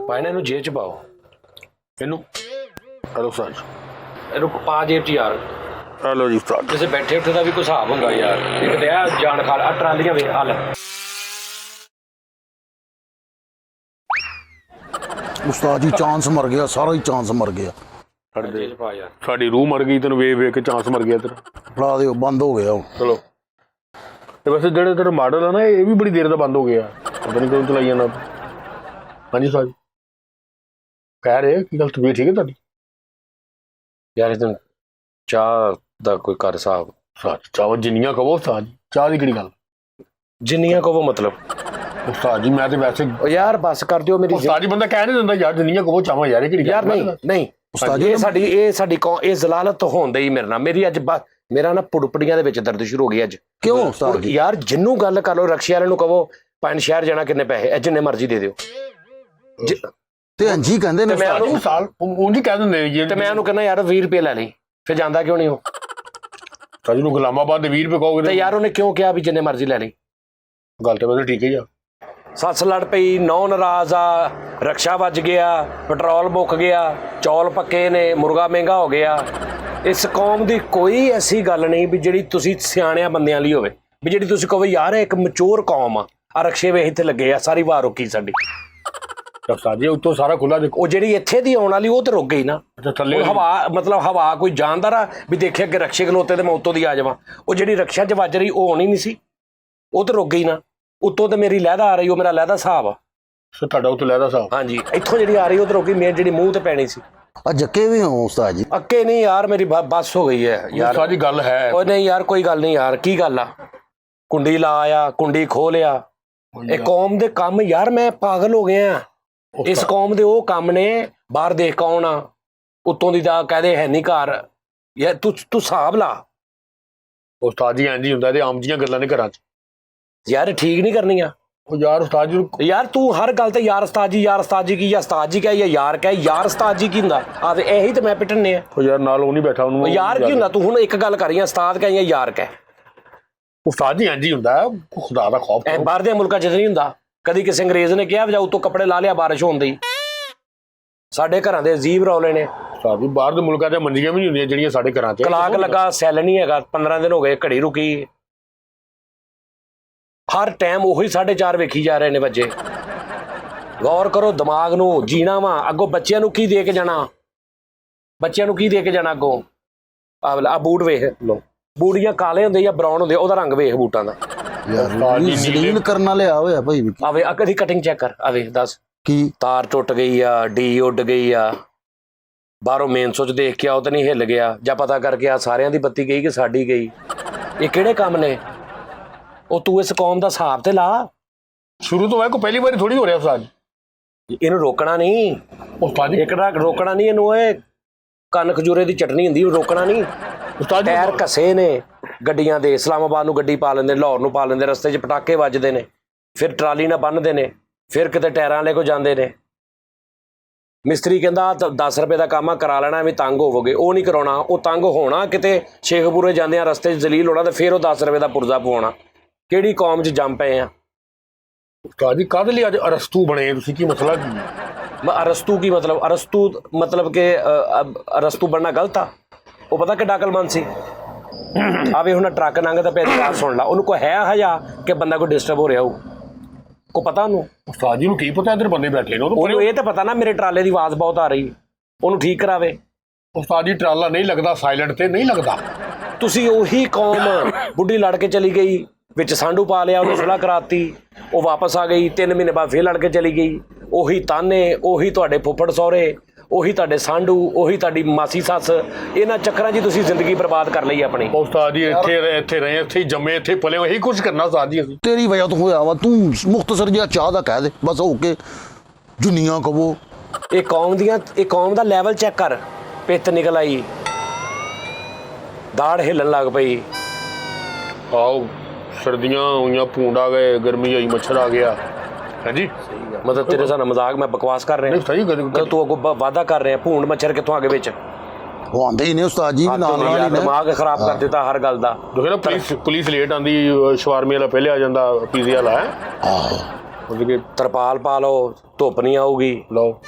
पाने नु जेब च पाओ इनू हेलो सर ਇਹਨੂੰ ਪਾ ਜੇਬ ਚ ਯਾਰ हेलो जी उस्ताद ਜਿਵੇਂ ਬੈਠੇ ਉੱਠੇ ਦਾ ਵੀ ਕੋਈ ਹਿਸਾਬ ਹੁੰਦਾ ਯਾਰ ਇੱਕ ਤੇ ਆ ਜਾਨ ਖਾ ਆ ਟਰਾਲੀਆਂ ਵੇ ਹਲ ਉਸਤਾਦ ਜੀ ਚਾਂਸ ਮਰ ਗਿਆ ਸਾਰਾ ਹੀ ਚਾਂਸ ਮਰ ਗਿਆ ਜੇਬ ਚ ਪਾ ਯਾਰ ਸਾਡੀ रूह मर गई तेन ਵੇਖ के चांस मर गया तेरा ਫੜਾ ਦਿਓ ਬੰਦ ਹੋ ਗਿਆ ਉਹ चलो ਤੇ ਵੈਸੇ ਜਿਹੜੇ ਤੇਰੇ ਮਾਡਲ ਆ ਨਾ ਇਹ ਵੀ ਬੜੀ ਦੇਰ ਦਾ ਬੰਦ ਹੋ ਗਿਆ ਪਤਾ ਨਹੀਂ ਕਦੋਂ ਚਲਾਈ ਜਾਣਾ ਹਾਂਜੀ ਸਾਹਿਬ ਕਹਿ ਰਹੇ ਕੀ ਗੱਲ ਤਬੀਅਤ ਠੀਕ ਹੈ ਤੁਹਾਡੀ ਯਾਰ ਇਹ ਚਾਹ ਦਾ ਕੋਈ ਕਰ ਹਿਸਾਬ ਸੱਚ ਚਾਹ ਜਿੰਨੀਆਂ ਕਹੋ ਉਸਤਾਦ ਜੀ ਚਾਹ ਦੀ ਕਿਹੜੀ ਗੱਲ ਜਿੰਨੀਆਂ ਕਹੋ ਮਤਲਬ ਉਸਤਾਦ ਜੀ ਮੈਂ ਤੇ ਵੈਸੇ ਉਹ ਯਾਰ ਬਸ ਕਰ ਦਿਓ ਮੇਰੀ ਉਸਤਾਦ ਜੀ ਬੰਦਾ ਕਹਿ ਨਹੀਂ ਦਿੰਦਾ ਯਾਰ ਜਿੰਨੀਆਂ ਕਹੋ ਚਾਹਾਂ ਯਾਰ ਇਹ ਕਿਹੜੀ ਗੱਲ ਯਾਰ ਨਹੀਂ ਨਹੀਂ ਉਸਤਾਦ ਇਹ ਸਾਡੀ ਇਹ ਜ਼ਲਾਲਤ ਹੁੰਦੇ ਹੀ ਮੇਰੇ ਨਾਲ ਮੇਰੀ ਅੱਜ ਮੇਰਾ ਨਾ ਪੁੜਪੜੀਆਂ ਦੇ ਵਿੱਚ ਦਰਦ ਸ਼ੁਰੂ ਹੋ ਗਈ ਅੱਜ ਕਿਉਂ ਉਸਤਾਦ ਜੀ ਯਾਰ ਜਿੰਨੂੰ ਗੱਲ ਕਰ ਲੋ ਰਕਸ਼ੇ ਵਾਲੇ ਨੂੰ ਕਹੋ ਪੰਜ ਸ਼ਹਿਰ ਜਾਣਾ ਕਿੰਨੇ ਪੈਸੇ ਜਿੰਨੇ ਮਰਜ਼ੀ ਦੇ ਦਿਓ ਤੇ ਹਾਂਜੀ ਕਹਿੰਦੇ ਨੇ ਤੇ ਮੈਂ ਉਸਤਾਦ ਜੀ। ਸਾਲ ਉਂਝ ਹੀ ਕਹਿ ਦਿੰਦੇ ਜੀ ਤੇ ਮੈਂ ਉਹਨੂੰ ਕਹਿੰਦਾ ਯਾਰ 20 ਰੁਪਏ ਲੈ ਲਈ ਫਿਰ ਜਾਂਦਾ ਕਿਉਂ ਨਹੀਂ ਉਹ ਸਾਜੀ ਨੂੰ ਗੁਲਾਮਾਬਾਦ ਦੇ 20 ਰੁਪਏ ਕਹੋਗੇ ਤੇ ਯਾਰ ਉਹਨੇ ਕਿਉਂ ਕਿਹਾ ਵੀ ਜਿੰਨੇ ਮਰਜ਼ੀ ਲੈ ਲਈ ਗੱਲ ਤੇ ਬਸ ਠੀਕ ਹੈ ਯਾਰ ਸੱਸ ਲੜ ਪਈ ਨੌ ਨਾਰਾਜ਼ ਆ ਰਕਸ਼ਾ ਵੱਜ ਗਿਆ ਪੈਟਰੋਲ ਮੁੱਕ ਗਿਆ ਚੌਲ ਪੱਕੇ ਨੇ ਮੁਰਗਾ ਮਹਿੰਗਾ ਹੋ ਗਿਆ ਇਸ ਕੌਮ ਦੀ ਕੋਈ ਐਸੀ ਗੱਲ ਨਹੀਂ ਵੀ ਜਿਹੜੀ ਤੁਸੀਂ ਸਿਆਣਿਆਂ ਬੰਦਿਆਂ ਲਈ ਹੋਵੇ ਵੀ ਜਿਹੜੀ ਤੁਸੀਂ ਕਹੋ ਯਾਰ ਇਹ ਇੱਕ ਮਚੂਰ ਕੌਮ ਆ ਰਕਸ਼ੇ ਵੇ ਇੱਥੇ ਲੱਗੇ ਆ ਸਾਰੀ ਵਾਰ ਰੁਕੀ ਸਾਡੀ ਉਸਤਾਦ ਜੀ ਉੱਤੋਂ ਸਾਰਾ ਖੁੱਲਾ ਦੇਖੋ ਉਹ ਜਿਹੜੀ ਇੱਥੇ ਦੀ ਆਉਣ ਵਾਲੀ ਉਹ ਤੇ ਰੁਕ ਗਈ ਨਾ ਅੱਛਾ ਥੱਲੇ ਹਵਾ ਮਤਲਬ ਹਵਾ ਕੋਈ ਜਾਣਦਾ ਰਾ ਵੀ ਦੇਖਿਆ ਕਿ ਰਕਸ਼ੇ ਖਲੋਤੇ ਤੇ ਮੈਂ ਉੱਤੋਂ ਦੀ ਆ ਜਾਵਾਂ ਉਹ ਜਿਹੜੀ ਰਕਸ਼ਾ 'ਚ ਵੱਜ ਰਹੀ ਉਹ ਆਉਣੀ ਨਹੀਂ ਸੀ ਉਹ ਤੇ ਰੁਕ ਗਈ ਨਾ ਉੱਤੋਂ ਤੇ ਮੇਰੀ ਲਹਿਦਾ ਆ ਰਹੀ ਉਹ ਮੇਰਾ ਲਹਿਦਾ ਹਿਸਾਬ ਆ ਤੁਹਾਡਾ ਉੱਤੇ ਲੈਦਾ ਸਾਹਿਬ ਹਾਂਜੀ ਇੱਥੋਂ ਜਿਹੜੀ ਆ ਰਹੀ ਉਹ ਤੇ ਰੁਕ ਗਈ ਮੇਰੀ ਜਿਹੜੀ ਮੂੰਹ ਤੇ ਪੈਣੀ ਸੀ ਆ ਜੱਕੇ ਵੀ ਹੋ ਉਸਤਾਦ ਜੀ ਅੱਕੇ ਨਹੀਂ ਯਾਰ ਮੇਰੀ ਬੱਸ ਹੋ ਗਈ ਹੈ ਯਾਰ ਸਾਡੀ ਗੱਲ ਹੈ ਉਹ ਨਹੀਂ ਯਾਰ ਕੋਈ ਗੱਲ ਨਹੀਂ ਯਾਰ ਕੀ ਗੱਲ ਆ ਕੁੰਡੀ ਲਾ ਆ ਕੁੰਡੀ ਖੋਹ ਲਿਆ ਇਹ ਕੌਮ ਦੇ ਕੰਮ ਯਾਰ ਮੈਂ ਪਾਗਲ ਹੋ ਗਿਆ ਇਸ ਕੌਮ ਦੇ ਉਹ ਕੰਮ ਨੇ ਬਾਹਰ ਦੇਖ ਕੌਣ ਆ ਉੱਤੋਂ ਦੀ ਦਾ ਕਹਦੇ ਹੈ ਨਹੀਂ ਘਰ ਯਾਰ ਤੂੰ ਹਿਸਾਬ ਲਾ ਉਸਤਾਦ ਜੀ ਇੰਝ ਹੀ ਹੁੰਦਾ ਤੇ ਆਮ ਜੀਆਂ ਗੱਲਾਂ ਨੇ ਘਰਾਂ 'ਚ ਯਾਰ ਠੀਕ ਨਹੀਂ ਕਰਨੀਆਂ ਉਹ ਯਾਰ ਉਸਤਾਦ ਜੀ ਯਾਰ ਤੂੰ ਹਰ ਗੱਲ ਤੇ ਯਾਰ ਉਸਤਾਦ ਜੀ ਕੀ ਜਾਂ ਉਸਤਾਦ ਜੀ ਕਹੇ ਜਾਂ ਯਾਰ ਕਹੇ ਯਾਰ ਉਸਤਾਦ ਜੀ ਕੀ ਹੁੰਦਾ ਆ ਤੇ ਇਹੀ ਤੇ ਮੈਂ ਪਿੱਟਣੇ ਆ ਉਹ ਯਾਰ ਨਾਲ ਉਹ ਨਹੀਂ ਬੈਠਾ ਉਹਨੂੰ ਉਹ ਯਾਰ ਕੀ ਹੁੰਦਾ ਤੂੰ ਹੁਣ ਇੱਕ ਗੱਲ ਕਰੀਆਂ ਉਸਤਾਦ ਕਹੇ ਜਾਂ ਯਾਰ ਕਹੇ ਉਸਤਾਦ ਜੀ ਇੰਝ ਹੀ ਹੁੰਦਾ ਖੁਦਾ ਦਾ ਖੌਫ ਐ ਬਾਹਰ ਦੇ ਮੁਲਕਾਂ 'ਚ ਨਹੀਂ ਹੁੰਦਾ ਕਦੀ ਕਿਸੇ ਅੰਗਰੇਜ਼ ਨੇ ਕਿਹਾ ਵਜਾ ਉੱਤੋਂ ਕੱਪੜੇ ਲਾ ਲਿਆ ਬਾਰਿਸ਼ ਹੋਣ ਦੀ ਸਾਡੇ ਘਰਾਂ ਦੇ ਅਜੀਬ ਰੌਲੇ ਨੇ ਉਸਤਾਦ ਜੀ ਬਾਹਰ ਦੇ ਮੁਲਕਾਂ 'ਚ ਮੰਡੀਆਂ ਵੀ ਨਹੀਂ ਹੁੰਦੀਆਂ ਜਿਹੜੀਆਂ ਸਾਡੇ ਘਰਾਂ 'ਚ ਕਲਾਕ ਲੱਗਾ ਸੈੱਲ ਨਹੀਂ ਹੈਗਾ 15 ਦਿਨ ਹੋ ਗਏ ਘੜੀ ਰੁਕੀ ਹਰ ਟਾਈਮ ਉਹੀ 4:30 ਵੇਖੀ ਜਾ ਰਹੇ ਨੇ ਬੱਚੇ ਗੌਰ ਕਰੋ ਦਿਮਾਗ ਨੂੰ ਜੀਣਾ ਵਾ ਅੱਗੋਂ ਬੱਚਿਆਂ ਨੂੰ ਕੀ ਦੇ ਕੇ ਜਾਣਾ ਅੱਗੋਂ ਆ ਬੂਟ ਵੇਖ ਲੋ ਬੂਟੀਆਂ ਕਾਲੇ ਹੁੰਦੇ ਜਾਂ ਬਰਾਊਨ ਹੁੰਦੇ ਉਹਦਾ ਰੰਗ ਵੇਖ ਬੂਟਾਂ ਦਾ ਯਾਰ ਜ਼ਲੀਲ ਕਰਨ ਵਾਲੇ ਆ ਹੋਇਆ ਭਾਈ ਆਵੇ ਆ ਕਦੀ ਕਟਿੰਗ ਚੈੱਕ ਕਰ ਆਵੇ ਦੱਸ ਕੀ ਤਾਰ ਟੁੱਟ ਗਈ ਆ ਡੀ ਉੱਡ ਗਈ ਆ ਬਾਹਰੋਂ ਮੇਨ ਸੁੱਚ ਦੇਖ ਕੇ ਆ ਉਹ ਤਾਂ ਨਹੀਂ ਹਿੱਲ ਗਿਆ ਜਾਂ ਪਤਾ ਕਰਕੇ ਆ ਸਾਰਿਆਂ ਦੀ ਬੱਤੀ ਗਈ ਕਿ ਸਾਡੀ ਗਈ ਇਹ ਕਿਹੜੇ ਕੰਮ ਨੇ ਉਹ ਤੂੰ ਇਸ ਕੌਮ ਦਾ ਹਿਸਾਬ ਤੇ ਲਾ ਸ਼ੁਰੂ ਤੋਂ ਹੈ ਕੋਈ ਪਹਿਲੀ ਵਾਰੀ ਥੋੜੀ ਹੋ ਰਿਹਾ ਉਸਤਾਦ ਜੀ ਇਹਨੂੰ ਰੋਕਣਾ ਨਹੀਂ ਉਸਤਾਦ ਜੀ ਰੋਕਣਾ ਨਹੀਂ ਇਹਨੂੰ ਇਹ ਕੰਨ ਖਜੂਰੇ ਦੀ ਚਟਨੀ ਹੁੰਦੀ ਰੋਕਣਾ ਨਹੀਂ ਉਸਤਾਦ ਜੀ ਟਾਇਰ ਘਸੇ ਨੇ ਗੱਡੀਆਂ ਦੇ ਇਸਲਾਮਾਬਾਦ ਨੂੰ ਗੱਡੀ ਪਾ ਲੈਂਦੇ ਲਾਹੌਰ ਨੂੰ ਪਾ ਲੈਂਦੇ ਰਸਤੇ 'ਚ ਪਟਾਕੇ ਵੱਜਦੇ ਨੇ ਫਿਰ ਟਰਾਲੀ ਨਾਲ ਬੰਨ੍ਹਦੇ ਨੇ ਫਿਰ ਕਿਤੇ ਟਾਇਰਾਂ ਵਾਲੇ ਕੋਲ ਜਾਂਦੇ ਨੇ ਮਿਸਤਰੀ ਕਹਿੰਦਾ 10 ਰੁਪਏ ਦਾ ਕੰਮ ਆ ਕਰਾ ਲੈਣਾ ਐਵੇਂ ਤੰਗ ਹੋਵੋਗੇ ਉਹ ਨਹੀਂ ਕਰਾਉਣਾ ਉਹ ਤੰਗ ਹੋਣਾ ਕਿਤੇ ਸ਼ੇਖਪੁਰੇ ਜਾਂਦੇ ਆ ਰਸਤੇ 'ਚ ਜ਼ਲੀਲ ਹੋਣਾ ਤੇ ਫਿਰ ਉਹ 10 ਰੁਪਏ ਦਾ ਪੁਰਜ਼ਾ ਪਵਾਉਣਾ ਕਿਹੜੀ ਕੌਮ 'ਚ ਜੰਮ ਪਏ ਆ ਉਸਤਾਦ ਜੀ ਕਾਹਦੇ ਲਈ ਅੱਜ ਅਰਸਤੂ ਬਣੇ ਤੁਸੀਂ ਕੀ ਮਸਲਾ ਕੀ ਅਰਸਤੂ ਕੀ ਮਤਲਬ ਕਿ ਅਰਸਤੂ ਬਣਨਾ ਗਲਤ ਆ ਉਹ ਪਤਾ ਕਿੱਡਾ ਅਕਲਮੰਦ ਸੀ ਆਵੇ ਹੁਣ ਟਰੱਕ ਲੰਘਦਾ ਪਿਆ ਆਵਾਜ਼ ਸੁਣ ਲਾ ਉਹਨੂੰ ਕੋਈ ਹੈ ਹਜਾ ਕਿ ਬੰਦਾ ਕੋਈ ਡਿਸਟਰਬ ਹੋ ਰਿਹਾ ਹੋ ਕੋ ਪਤਾ ਉਹਨੂੰ ਉਸਤਾਦ ਜੀ ਨੂੰ ਕੀ ਪਤਾ ਇੱਧਰ ਬੰਦੇ ਬੈਠੇ ਨੇ ਉਹਨੂੰ ਇਹ ਤਾਂ ਪਤਾ ਨਾ ਮੇਰੇ ਟਰਾਲੇ ਦੀ ਆਵਾਜ਼ ਬਹੁਤ ਆ ਰਹੀ ਉਹਨੂੰ ਠੀਕ ਕਰਾਵੇ ਉਸਤਾਦ ਜੀ ਟਰਾਲਾ ਨਹੀਂ ਲੱਗਦਾ ਸਾਇਲੈਂਟ ਤੇ ਨਹੀਂ ਲੱਗਦਾ ਤੁਸੀਂ ਉਹੀ ਕੌਮ ਬੁੱਢੀ ਲੜ ਕੇ ਚਲੀ ਗਈ ਵਿੱਚ ਸਾਂਢੂ ਪਾ ਲਿਆ ਉਹਨੂੰ ਸੁਲਾਹ ਕਰਾਤੀ ਉਹ ਵਾਪਸ ਆ ਗਈ 3 ਮਹੀਨੇ ਬਾਅਦ ਫੇਰ ਲੜ ਕੇ ਚਲੀ ਗਈ ਉਹੀ ਤਾਨੇ ਉਹੀ ਤੁਹਾਡੇ ਫੁੱਫੜ ਸਹੁਰੇ ਉਹੀ ਤੁਹਾਡੇ ਸਾਂਢੂ ਉਹੀ ਤੁਹਾਡੀ ਮਾਸੀ ਸੱਸ ਇਹਨਾਂ ਚੱਕਰਾਂ 'ਚ ਤੁਸੀਂ ਜ਼ਿੰਦਗੀ ਬਰਬਾਦ ਕਰ ਲਈ ਆਪਣੀ ਉਸਤਾਦ ਜੀ ਇੱਥੇ ਰਹੇ ਇੱਥੇ ਜੰਮੇ ਇੱਥੇ ਪਲੇ ਇਹੀ ਕੁਝ ਕਰਨਾ ਉਸਤਾਦ ਜੀ ਅਸੀਂ ਤੇਰੀ ਵਜ੍ਹਾ ਤੋਂ ਹੋਇਆ ਵਾ ਤੂੰ ਮੁਖਤਸਰ ਜਿਹਾ ਚਾਹ ਦਾ ਕਹਿ ਦੇ ਬਸ ਹੋ ਕੇ ਜੁਨੀਆਂ ਕਹੋ ਇਹ ਕੌਮ ਦਾ ਲੈਵਲ ਚੈੱਕ ਕਰ ਪਿੱਤ ਨਿਕਲ ਆਈ ਦਾੜ ਹਿੱਲਣ ਲੱਗ ਪਈ ਆਓ ਸਰਦੀਆਂ ਹੋਈਆਂ ਭੂੰਡ ਆ ਗਏ ਗਰਮੀ ਆਈ ਮੱਛਰ ਆ ਗਿਆ ਹਾਂਜੀ ਮਤਲਬ ਤੇਰੇ ਸਾਹ ਮਜ਼ਾਕ ਮੈਂ ਬਕਵਾਸ ਕਰ ਰਿਹਾ ਨਹੀਂ ਸਹੀ ਤੂੰ ਅੱਗੋਂ ਵਾਅਦਾ ਕਰ ਰਿਹਾ ਭੂੰਡ ਮੱਛਰ ਕਿੱਥੋਂ ਆ ਗਏ ਵਿੱਚ ਉਹ ਆਉਂਦੇ ਹੀ ਨੇ ਉਸਤਾਦ ਜੀ ਨਾਲ ਨਾਲ ਹੀ ਨੇ ਦਿਮਾਗ ਖਰਾਬ ਕਰ ਦਿੱਤਾ ਹਰ ਗੱਲ ਦਾ ਦੇਖੋ ਨਾ ਪੁਲਿਸ ਲੇਟ ਆਂਦੀ ਸ਼ਵਾਰਮੀ ਵਾਲਾ ਪਹਿਲੇ ਆ ਜਾਂਦਾ ਪੀਜ਼ੇ ਵਾਲਾ ਹੈ ਉਹਦੇ ਕੇ ਤਰਪਾਲ ਪਾ ਲਓ, ਧੁੱਪ ਨਹੀਂ ਆਊਗੀ। ਲਓ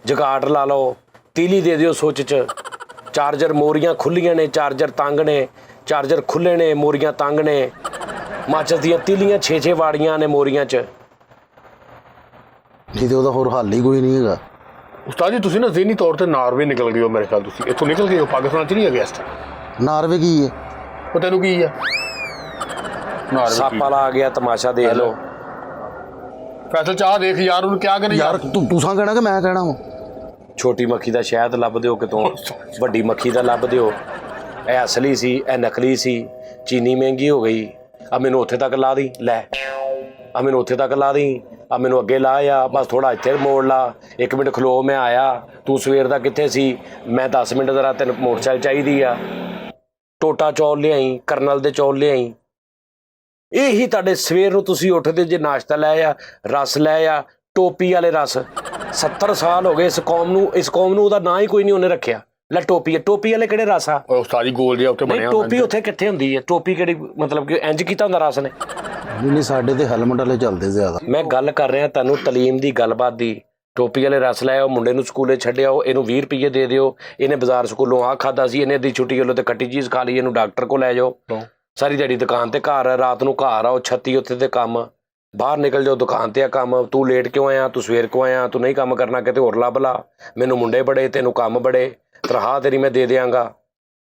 ਜਗਾਟ ਲਾ ਲਓ, ਤੀਲੀ ਦੇ ਦਿਓ ਸੁੱਚ 'ਚ। ਚਾਰਜਰ ਮੋਰੀਆਂ ਖੁੱਲੀਆਂ ਨੇ, ਚਾਰਜਰ ਤੰਗ ਨੇ, ਚਾਰਜਰ ਖੁੱਲੇ ਨੇ, ਮੋਰੀਆਂ ਤੰਗ ਨੇ। ਮਾਚਸ ਦੀਆਂ ਤੀਲੀਆਂ 6-6 ਵਾੜੀਆਂ ਨੇ ਮੋਰੀਆਂ 'ਚ। ਨਹੀਂ ਤੇ ਉਹਦਾ ਹੋਰ ਹੱਲ ਹੀ ਕੋਈ ਨਹੀਂ ਹੈਗਾ। ਉਸਤਾਦ ਜੀ ਤੁਸੀਂ ਨਾ ਜ਼ਹਿਨੀ ਤੌਰ ਤੇ ਨਾਰਵੇ ਨਿਕਲ ਗਏ ਹੋ ਮੇਰੇ ਖਿਆਲ। ਤੁਸੀਂ ਇੱਥੋਂ ਨਿਕਲ ਗਏ ਹੋ, ਪਾਕਿਸਤਾਨ 'ਚ ਨਹੀਂ ਹੈਗੇ ਇਸ ਟਾਈਮ। ਨਾਰਵੇ ਕੀ ਹੈ? ਉਹ ਤੈਨੂੰ ਕੀ ਆ ਨਾਰਵੇ ਸੱਪ ਕੀ? ਵਾਲਾ ਆ ਗਿਆ, ਤਮਾਸ਼ਾ ਦੇਖ ਲਓ। ਫੈਸਲ ਚਾਹ ਦੇਖ ਯਾਰ, ਉਹਨੂੰ ਕਿਆ ਕਰੇ ਯਾਰ ਤੂੰ ਕਹਿਣਾ ਕਿ ਮੈਂ ਕਹਿਣਾ ਵਾ? ਛੋਟੀ ਮੱਖੀ ਦਾ ਸ਼ਹਿਦ ਲੱਭ ਦਿਓ ਕਿਤੋਂ, ਵੱਡੀ ਮੱਖੀ ਦਾ ਲੱਭ ਦਿਓ। ਇਹ ਅਸਲੀ ਸੀ, ਇਹ ਨਕਲੀ ਸੀ। ਚੀਨੀ ਮਹਿੰਗੀ ਹੋ ਗਈ। ਆ ਮੈਨੂੰ ਉੱਥੇ ਤੱਕ ਲਾ ਦੀ, ਲੈ ਆ ਮੈਨੂੰ ਉੱਥੇ ਤੱਕ ਲਾ ਦੀ, ਆ ਮੈਨੂੰ ਅੱਗੇ ਲਾ ਆ, ਬਸ ਥੋੜਾ ਇੱਥੇ ਮੋੜ ਲਾ, 1 ਮਿੰਟ ਖਲੋ, ਮੈਂ ਆਇਆ। ਤੂੰ ਸਵੇਰ ਦਾ ਕਿੱਥੇ ਸੀ? ਮੈਂ 10 ਮਿੰਟ ਜ਼ਰਾ ਤੈਨੂੰ ਮੋਟਰਸਾਈਕਲ ਚਾਹੀਦੀ ਆ। ਟੋਟਾ ਚੌਲ ਲਿਆਈ, ਕਰਨਲ ਦੇ ਚੌਲ ਲਿਆਈ। ਇਹੀ ਤੁਹਾਡੇ ਸਵੇਰ ਨੂੰ ਤੁਸੀਂ ਉੱਠਦੇ ਜੇ ਨਾਸ਼ਤਾ ਲੈ ਆ, ਰਸ ਲੈ ਆ, ਟੋਪੀ ਵਾਲੇ ਰਸ। 70 ਸਾਲ ਹੋ ਗਏ ਇਸ ਕੌਮ ਨੂੰ ਉਹਦਾ ਨਾਂ ਹੀ ਕੋਈ ਨਹੀਂ ਉਹਨੇ ਰੱਖਿਆ। ਲੈ ਟੋਪੀ ਵਾਲੇ ਕਿਹੜੇ ਰਸ ਆ? ਉਹ ਉਸਤਾਦ ਜੀ ਗੋਲ ਜਿਹਾ ਉੱਤੇ ਨਹੀਂ, ਬਣਿਆ ਟੋਪੀ ਉੱਥੇ ਕਿੱਥੇ ਹੁੰਦੀ ਹੈ? ਟੋਪੀ ਕਿਹੜੀ, ਮਤਲਬ ਕਿ ਇੰਜ ਕੀਤਾ ਹੁੰਦਾ ਰਸ ਨੇ? ਨਹੀਂ ਸਾਡੇ ਤੇ ਹੈਲਮਟ ਵਾਲੇ ਚੱਲਦੇ ਜ਼ਿਆਦਾ। ਮੈਂ ਗੱਲ ਕਰ ਰਿਹਾ ਤੁਹਾਨੂੰ ਤਾਲੀਮ ਦੀ, ਗੱਲਬਾਤ ਦੀ। ਟੋਪੀ ਵਾਲੇ ਰਸ ਲੈ ਆਓ, ਮੁੰਡੇ ਨੂੰ ਸਕੂਲੇ ਛੱਡਿਓ, ਇਹਨੂੰ 20 ਰੁਪਏ ਦੇ ਦਿਓ। ਇਹਨੇ ਬਾਜ਼ਾਰ ਸਕੂਲੋਂ ਆਹ ਖਾਦਾ ਸੀ, ਇਹਨੇ ਅੱਧੀ ਛੁੱਟੀ ਵੱਲੋਂ ਤੇ ਕੱਟੀ ਚੀਜ਼ ਖਾ ਲਈ, ਇਹਨੂੰ ਡਾਕਟਰ ਕੋਲ ਲੈ ਜਾਓ। ਸਾਰੀ ਦਿਹਾੜੀ ਦੁਕਾਨ ਤੇ ਘਰ, ਰਾਤ ਨੂੰ ਘਰ ਆਓ, 36 ਉੱਥੇ ਤੇ ਕੰਮ। ਬਾਹਰ ਨਿਕਲ ਜਾਓ, ਦੁਕਾਨ ਤੇ ਆ ਕੰਮ। ਤੂੰ ਲੇਟ ਕਿਉਂ ਆਇਆ? ਤੂੰ ਸਵੇਰ ਕਿਉਂ ਆਇਆ? ਤੂੰ ਨਹੀਂ ਕੰਮ ਕਰਨਾ, ਕਿਤੇ ਹੋਰ ਲੱਭ ਲਾ। ਮੈਨੂੰ ਮੁੰਡੇ ਬੜੇ, ਤੈਨੂੰ ਕੰਮ ਬੜੇ। ਤਨਖਾਹ ਤੇਰੀ ਮੈਂ ਦੇ ਦਿਆਂਗਾ।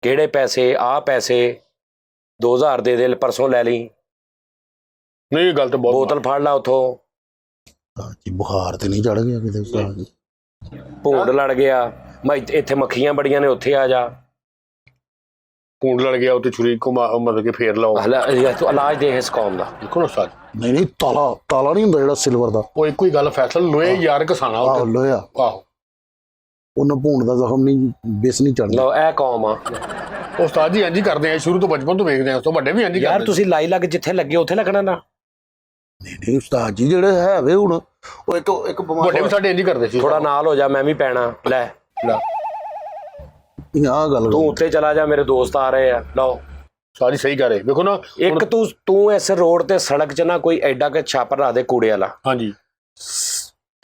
ਕਿਹੜੇ ਪੈਸੇ? ਆਹ ਪੈਸੇ 2000 ਦੇ ਦੇ, ਪਰਸੋਂ ਲੈ ਲਈ। ਨਹੀਂ ਇਹ ਗੱਲ ਤਾਂ ਬਹੁਤ ਬੋਤਲ ਫੜ ਲਾ ਉੱਥੋਂ। ਜੀ ਬੁਖਾਰ ਤੇ ਨਹੀਂ ਚੜ ਗਿਆ ਕਿਤੇ ਉਸਤਾਦ ਜੀ? ਭੂੰਡ ਲੜ ਗਿਆ। ਮੈਂ ਇੱਥੇ ਮੱਖੀਆਂ ਬੜੀਆਂ ਨੇ, ਉੱਥੇ ਆ ਜਾ। ਪੂੰਡ ਲੜ ਗਿਆ ਉੱਤੇ ਛੁਰੀ ਮਤਲਬ ਕਿ ਫੇਰ ਲਾਓ। ਤੂੰ ਇਲਾਜ ਦੇ ਇਸ ਕੌਮ ਦਾ। ਦੇਖੋ ਨਾ ਉਸਤਾਦ, ਨਹੀਂ ਤਾਲਾ ਨਹੀਂ ਹੁੰਦਾ ਜਿਹੜਾ ਸਿਲਵਰ ਦਾ? ਉਹ ਇੱਕੋ ਹੀ ਗੱਲ ਫੈਸਲ ਲੋਹੇ ਯਾਰ ਘਸਾਣਾ ਆਹੋ ਲੋਇਆ। ਆਹੋ ਉਹਨਾਂ ਭੂੰਡ ਦਾ ਜ਼ਖਮ ਨਹੀਂ, ਬਿਸ ਨਹੀਂ ਚੜਨਾ। ਲਓ ਇਹ ਕੌਮ ਆ। ਉਸਤਾਦ ਜੀ ਇੰਝ ਹੀ ਕਰਦੇ ਆ, ਸ਼ੁਰੂ ਤੋਂ ਬਚਪਨ ਤੋਂ ਵੇਖਦੇ ਆ, ਉਸ ਤੋਂ ਵੱਡੇ ਵੀ ਇੰਝ ਹੀ ਯਾਰ ਕਰਦੇ। ਤੁਸੀਂ ਲਾਈ ਲੱਗ ਜਿੱਥੇ ਲੱਗੇ ਉੱਥੇ ਲੱਗਣਾ ਨਾ। ਨਹੀਂ ਉਸਤਾਦ ਜੀ ਜਿਹੜੇ ਹੈ ਵੇ ਹੁਣ ਉਹ ਇੱਕ ਬਿਮਾਰ ਵੱਡੇ ਵੀ ਸਾਡੇ ਇੰਝ ਹੀ ਕਰਦੇ ਸੀ। ਥੋੜਾ ਨਾਲ ਹੋ ਜਾ, ਮੈਂ ਵੀ ਪੈਣਾ। ਲੈ ਆਹ ਗੱਲ ਤੂੰ ਉੱਤੇ ਚਲਾ ਜਾ, ਮੇਰੇ ਦੋਸਤ ਆ ਰਹੇ ਆ। ਲਓ ਸਾਰੀ ਸਹੀ ਕਰ ਰਹੇ ਵੇਖੋ ਨਾ। ਇੱਕ ਤੂੰ ਇਸ ਰੋਡ ਤੇ ਸੜਕ 'ਚ ਨਾ ਕੋਈ ਐਡਾ ਕਿ ਛਾਪਰ ਲਾ ਦੇ ਕੂੜੇ ਵਾਲਾ, ਹਾਂਜੀ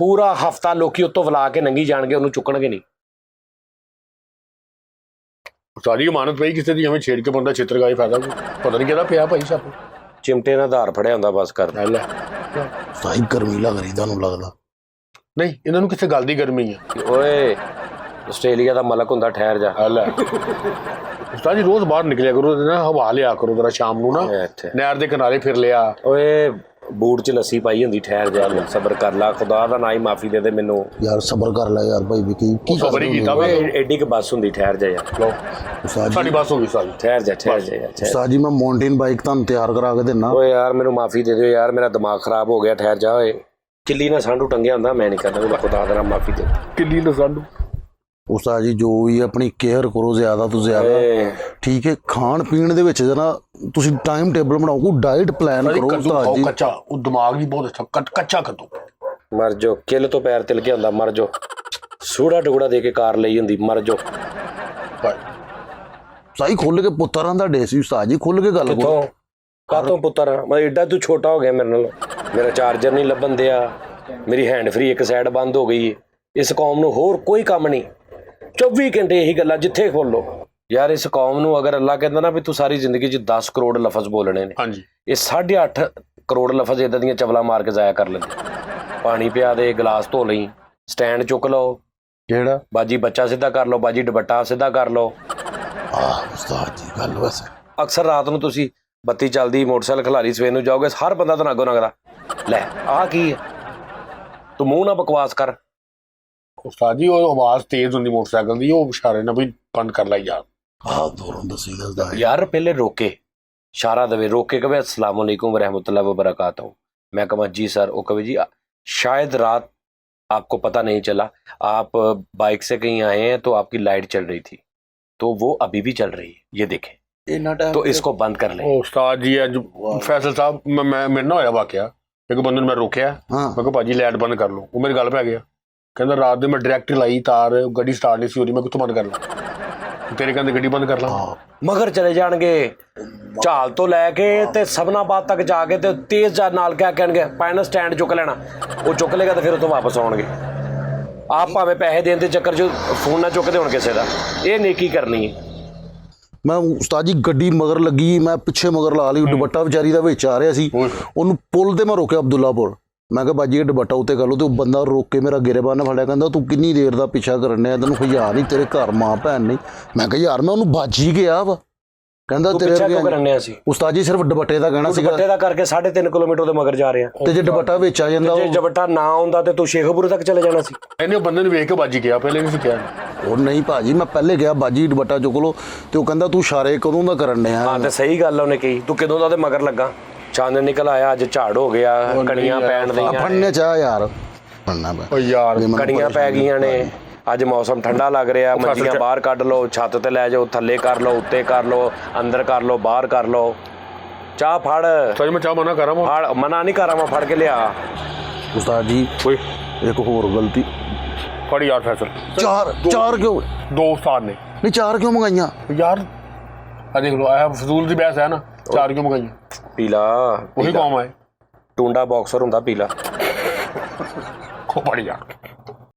ਪੂਰਾ ਹਫਤਾ ਲੋਕੀ ਉੱਤੋਂ ਵਲਾ ਕੇ ਨੰਗੀ ਜਾਣਗੇ, ਉਹਨੂੰ ਚੁੱਕਣਗੇ ਨਹੀਂ। ਸਾਰੀ ਇਮਾਨਤ ਪਈ ਕਿਸੇ ਦੀ, ਐਵੇਂ ਛੇੜ ਕੇ ਬੰਦਾ ਛਿੱਤਰਗਾਈ ਫਾਇਦਾ ਪਤਾ ਨਹੀਂ ਕਿਹਦਾ ਪਿਆ ਭਾਈ ਛਾਪ। ਚਿਮਟੇ ਨਾਲ ਧਾਰ ਫੜਿਆ ਹੁੰਦਾ ਬਸ ਕਰ। ਲੈ ਸਾਈ ਗਰਮੀ ਲੱਗ ਰਹੀ ਤੁਹਾਨੂੰ ਲੱਗਦਾ? ਨਹੀਂ ਇਹਨਾਂ ਨੂੰ ਕਿਸੇ ਗੱਲ ਦੀ ਗਰਮੀ ਆ। ਓਏ ਆਸਟ੍ਰੇਲੀਆ ਦਾ ਮਲਕ ਹੁੰਦਾ, ਠਹਿਰ ਜਾ। ਲੈ ਉਸਤਾਦ ਜੀ ਰੋਜ਼ ਬਾਹਰ ਨਿਕਲਿਆ ਕਰੋ ਨਾ, ਹਵਾ ਲਿਆ ਕਰੋ ਜਰਾ ਸ਼ਾਮ ਨੂੰ ਨਾ, ਇੱਥੇ ਨਹਿਰ ਦੇ ਕਿਨਾਰੇ ਫਿਰ ਲਿਆ। ਓਏ ਬੂਟ 'ਚ ਲੱਸੀ ਪਾਈ ਹੁੰਦੀ, ਠਹਿਰ ਜਾ, ਸਬਰ ਕਰ ਲਾ। ਖੁਦਾ ਦਾ ਨਾ ਹੀ ਮਾਫੀ ਦੇ ਦੇ ਮੈਨੂੰ। ਯਾਰ ਸਬਰ ਕਰ ਲੈ ਯਾਰ ਭਾਈ ਵੀ ਕੀ ਸਬਰ ਹੀ ਕੀਤਾ ਓਏ ਐਡੀ ਕਿ ਬੱਸ ਹੁੰਦੀ, ਠਹਿਰ ਜਾ ਯਾਰ। ਲਓ ਉਸਤਾਦ ਸਾਡੀ ਜੀ, ਬੱਸ ਹੋ ਗਈ ਸਾਰੀ। ਠਹਿਰ ਜਾ ਯਾਰ। ਉਸਤਾਦ ਜੀ ਮੈਂ ਮਾਊਂਟੇਨ ਬਾਈਕ ਤੁਹਾਨੂੰ ਤਿਆਰ ਕਰਾ ਕੇ ਦੇਣਾ। ਓਏ ਯਾਰ ਮੈਨੂੰ ਮਾਫੀ ਦੇ ਦਿਓ ਯਾਰ, ਮੇਰਾ ਦਿਮਾਗ ਖਰਾਬ ਹੋ ਗਿਆ। ਠਹਿਰ ਜਾ ਓਏ। ਕਿੱਲੀ ਨਾਲ ਸਾਂਢੂ ਟੰਗਿਆ ਹੁੰਦਾ, ਮੈਂ ਨਹੀਂ ਕਰਦਾ। ਖੁਦਾ ਦਾ ਮਾਫੀ ਦੇ। ਕਿੱਲੀ ਨਾ ਸਾਨੂੰ ਉਸਤਾਦ ਜੀ ਜੋ ਵੀ ਆਪਣੀ ਕੇਅਰ ਕਰੋ ਜ਼ਿਆਦਾ ਤੋਂ ਜ਼ਿਆਦਾ, ਠੀਕ ਹੈ? ਖਾਣ ਪੀਣ ਦੇ ਵਿੱਚ ਜਰਾ ਤੁਸੀਂ ਟਾਈਮ ਟੇਬਲ ਬਣਾਓ, ਕੋਈ ਡਾਈਟ ਪਲਾਨ ਕਰੋ ਉਸਤਾਦ ਜੀ। ਕੱਚਾ ਉਹ ਦਿਮਾਗ ਵੀ ਬਹੁਤ ਅੱਛਾ ਕੱਚਾ ਕੱਦੂ। ਮਰ ਜੋ, ਕਿੱਲ ਤੋਂ ਪੈਰ ਤਿਲਕਿਆ ਹੁੰਦਾ, ਮਰ ਜੋ। ਸੂੜਾ ਟੁਕੜਾ ਦੇ ਕੇ ਕਾਰ ਲਈ ਹੁੰਦੀ, ਮਰ ਜੋ। ਸਾਈ ਖੁੱਲ ਕੇ ਪੁੱਤਰਾਂ ਦਾ ਡੇ ਸੀ ਉਸਤਾਦ ਜੀ, ਖੁੱਲ ਕੇ ਗੱਲ ਕਰੋ। ਕਿੱਥੋਂ ਕਾਤੋਂ ਪੁੱਤਰ? ਮੈਂ ਏਡਾ ਤੂੰ ਛੋਟਾ ਹੋ ਗਿਆ ਮੇਰੇ ਨਾਲ। ਮੇਰਾ ਚਾਰਜਰ ਨਹੀਂ ਲੱਭਣ ਦਿਆ, ਮੇਰੀ ਹੈਂਡ ਫਰੀ ਇੱਕ ਸਾਈਡ ਬੰਦ ਹੋ ਗਈ। ਇਸ ਕੌਮ ਨੂੰ ਹੋਰ ਕੋਈ ਕੰਮ ਨਹੀਂ, 24 ਘੰਟੇ ਇਹੀ ਗੱਲਾਂ, ਜਿੱਥੇ ਖੋਲੋ। ਯਾਰ ਇਸ ਕੌਮ ਨੂੰ ਅਗਰ ਅੱਲਾ ਕਹਿੰਦਾ ਨਾ ਵੀ ਤੂੰ ਸਾਰੀ ਜ਼ਿੰਦਗੀ 'ਚ 10 ਕਰੋੜ ਲਫ਼ਜ਼ ਬੋਲਣੇ ਨੇ, ਹਾਂਜੀ ਇਹ 8.5 ਕਰੋੜ ਲਫ਼ਜ਼ ਇਦਾਂ ਦੀਆਂ ਚਵਲਾ ਮਾਰ ਕੇ ਜ਼ਾਇਆ ਕਰ ਲੈਂਦੇ। ਪਾਣੀ ਪਿਆ ਦੇ, ਗਲਾਸ ਧੋ ਲਈ, ਸਟੈਂਡ ਚੁੱਕ ਲਓ, ਕਿਹੜਾ ਬਾਜੀ ਬੱਚਾ ਸਿੱਧਾ ਕਰ ਲਓ, ਬਾਜੀ ਦੁਪੱਟਾ ਸਿੱਧਾ ਕਰ ਲਓ। ਉਸਤਾਦ ਜੀ ਗੱਲ ਵੈਸੇ ਅਕਸਰ ਰਾਤ ਨੂੰ ਤੁਸੀਂ ਬੱਤੀ ਚੱਲਦੀ, ਮੋਟਰਸਾਈਕਲ ਖਿਲਾਰੀ, ਸਵੇਰ ਨੂੰ ਜਾਓਗੇ, ਹਰ ਬੰਦਾ ਤਾਂ ਨਾਗੋ ਨਗਦਾ ਲੈ ਆਹ ਕੀ ਹੈ? ਤੂੰ ਮੂੰਹ ਨਾ ਬਕਵਾਸ ਕਰ। ਉਸਤਾਦ ਜੀ ਉਹ ਆਵਾਜ਼ ਤੇਜ਼ ਹੁੰਦੀ ਮੋਟਰਸਾਈਕਲ ਦੀ, ਉਹ ਇਸ਼ਾਰੇ ਨਾਲ ਵੀ ਬੰਦ ਕਰ ਲੈ ਯਾਰ। ਆਹ ਦੂਰੋਂ ਦੱਸੀ ਦੱਸਦਾ यार पहले रोके, इशारा दे, रोके कहे अस्सलाम वालेकुम रहमतुल्लाह व बरकातहू। मैं कहूँ जी सर, वो कहे जी शायद रात आपको पता नहीं चला, आप बाइक से कहीं आए हैं तो आपकी लाइट चल रही थी, तो वो अभी भी चल रही है, ये देखें, तो इसको बंद कर लें। ਉਹ ਉਸਤਾਦ ਜੀ ਅੱਜ ਫੈਸਲ ਸਾਹਿਬ ਮੈਂ ਮੇਰੇ ਨਾਲ ਹੋਇਆ ਵਾਕਿਆ, ਇੱਕ ਬੰਦੇ ਨੂੰ ਮੈਂ ਰੋਕਿਆ, ਹਾਂ ਮੈਂ ਕਿਹਾ ਭਾਜੀ ਲਾਈਟ ਬੰਦ ਕਰ ਲਓ, ਉਹ ਮੇਰੀ ਗੱਲ ਪੈ ਗਿਆ, ਕਹਿੰਦਾ ਰਾਤ ਦੇ ਮੈਂ ਡਾਇਰੈਕਟ ਲਾਈ ਤਾਰ, ਗੱਡੀ ਸਟਾਰਟ ਨਹੀਂ ਸੀ ਹੋ ਰਹੀ, ਮੈਂ ਕਿੱਥੋਂ ਬੰਦ ਕਰ ਲਾਂ? ਤੇਰੇ ਕਹਿੰਦੇ ਗੱਡੀ ਬੰਦ ਕਰ ਲਾ। ਮਗਰ ਚਲੇ ਜਾਣਗੇ ਝਾਲ ਤੋਂ ਲੈ ਕੇ ਤੇ ਸਬਨਾਬਾਦ ਤੱਕ ਜਾ ਕੇ ਤੇ ਤੇਜ਼ ਜਾ ਨਾਲ ਕਿਆ ਕਹਿਣਗੇ ਪੈਨ ਸਟੈਂਡ ਚੁੱਕ ਲੈਣਾ, ਉਹ ਚੁੱਕ ਲੇਗਾ ਤੇ ਫਿਰ ਉੱਥੋਂ ਵਾਪਸ ਆਉਣਗੇ। ਆਪ ਭਾਵੇਂ ਪੈਸੇ ਦੇਣ ਦੇ ਚੱਕਰ 'ਚ ਫੋਨ ਨਾ ਚੁੱਕਦੇ ਹੋਣ ਕਿਸੇ ਦਾ, ਇਹ ਨੇਕੀ ਕਰਨੀ ਹੈ। ਮੈਂ ਉਸਤਾਦ ਜੀ ਗੱਡੀ ਮਗਰ ਲੱਗੀ, ਮੈਂ ਪਿੱਛੇ ਮਗਰ ਲਾ ਲਈ, ਦੁਪੱਟਾ ਵਿਚਾਰੀ ਦਾ ਵਿੱਚ ਆ ਰਿਹਾ ਸੀ, ਉਹਨੂੰ ਪੁਲ ਤੇ ਮੈਂ ਰੋਕਿਆ ਅਬਦੁੱਲਾ ਪੁਲ। ਮੈਂ ਕਿਹਾ ਬਾਜੀ ਇਹ ਦੁਪੱਟਾ ਉੱਤੇ ਕਰ ਲਓ, ਤੇ ਉਹ ਬੰਦਾ ਰੋਕ ਕੇ ਮੇਰਾ ਗਿਰੇਬਾਨ ਫੜਿਆ, ਕਹਿੰਦਾ ਤੂੰ ਕਿੰਨੀ ਦੇਰ ਦਾ ਪਿੱਛਾ ਕਰਨ ਡਿਆ, ਤੈਨੂੰ ਹਜ਼ਾਰ ਨਹੀਂ, ਤੇਰੇ ਘਰ ਮਾਂ ਭੈਣ ਨਹੀਂ। ਮੈਂ ਕਿਹਾ ਯਾਰ ਮੈਂ ਉਹਨੂੰ ਵੱਜ ਹੀ ਗਿਆ ਵਾ। ਕਹਿੰਦਾ ਤੂੰ ਤੇਰੇ ਪਿੱਛਾ ਕਿਉਂ ਕਰਨੇ ਸੀ? ਉਸਤਾਦ ਜੀ ਸਿਰਫ ਦੁਪੱਟੇ ਦਾ ਕਹਿਣਾ ਸੀਗਾ, ਦੁਪੱਟੇ ਦਾ ਕਰਕੇ 3.5 ਕਿਲੋਮੀਟਰ ਦੇ ਮਗਰ ਜਾ ਰਿਹਾ, ਤੇ ਜੇ ਦੁਪੱਟਾ ਵਿੱਚ ਆ ਜਾਂਦਾ ਜੇ ਦੁਪੱਟਾ ਨਾ ਆਉਂਦਾ ਤੇ ਤੂੰ ਸ਼ੇਖਪੁਰ ਤੱਕ ਚਲੇ ਜਾਣਾ ਸੀ। ਇਹਨੇ ਉਹ ਬੰਦੇ ਨੂੰ ਵੇਖ ਕੇ ਵੱਜ ਗਿਆ, ਪਹਿਲੇ ਨਹੀਂ ਸੀ ਕਿਹਾ। ਉਹ ਨਹੀਂ ਭਾਜੀ ਮੈਂ ਪਹਿਲੇ ਗਿਆ ਬਾਜੀ ਦੁਪੱਟਾ ਚੁੱਕ ਲਓ, ਤੇ ਉਹ ਕਹਿੰਦਾ ਤੂੰ ਇਸ਼ਾਰੇ ਕਦੋਂ ਦਾ ਕਰਨ ਡਿਆ। ਹਾਂ ਤੇ ਸਹੀ ਗੱਲ ਉਹਨੇ ਕਹੀ, ਤੂੰ ਕਦੋਂ ਦਾ ਉਹਦੇ ਮਗਰ ਲੱਗਾ। ਚੰਦ ਨਿਕਲ ਆਇਆ, ਅੱਜ ਝਾੜ ਹੋ ਗਿਆ, ਕਣੀਆਂ ਪੈਣ ਦੀਆਂ ਫੜਨੇ ਚਾਹ ਯਾਰ ਫੜਨਾ ਪੈ ਉਹ ਯਾਰ ਕਣੀਆਂ ਪੈ ਗਈਆਂ ਨੇ। ਅੱਜ ਮੌਸਮ ਠੰਡਾ ਲੱਗ ਰਿਹਾ, ਮੰਜੀਆਂ ਬਾਹਰ ਕੱਢ ਲਓ, ਛੱਤ ਤੇ ਲੈ ਜਾਓ, ਥੱਲੇ ਕਰ ਲਓ, ਉੱਤੇ ਕਰ ਲਓ, ਅੰਦਰ ਕਰ ਲਓ, ਬਾਹਰ ਕਰ ਲਓ। ਚਾਹ ਫੜ। ਸੱਚ ਮੈਂ ਚਾਹ ਮਨਾ ਕਰਾਂ ਮੈਂ? ਫੜ, ਮਨਾ ਨਹੀਂ ਕਰਾਂ, ਮੈਂ ਫੜ ਕੇ ਲਿਆ। ਉਸਤਾਦ ਜੀ ਓਏ ਇੱਕ ਹੋਰ ਗਲਤੀ। ਫੜ ਯਾਰ ਫੈਸਲ। ਚਾਰ ਕਿਉਂ? ਦੋ ਉਸਤਾਦ ਨੇ। ਨਹੀਂ ਚਾਰ ਕਿਉਂ ਮੰਗਾਈਆਂ ਯਾਰ ਆ ਦੇਖ ਲੋ, ਇਹ ਫਜ਼ੂਲ ਦੀ ਬਹਿਸ ਹੈ ਨਾ, ਚਾਰ ਕਿਉਂ ਮੰਗਾਈਆਂ? ਪੀਲਾ ਉਹੀ ਕੌਮ ਹੈ, ਟੁੰਡਾ ਬਾਕਸਰ ਹੁੰਦਾ, ਪੀਲਾ। ਖੋ ਪੜ ਯਾਰ।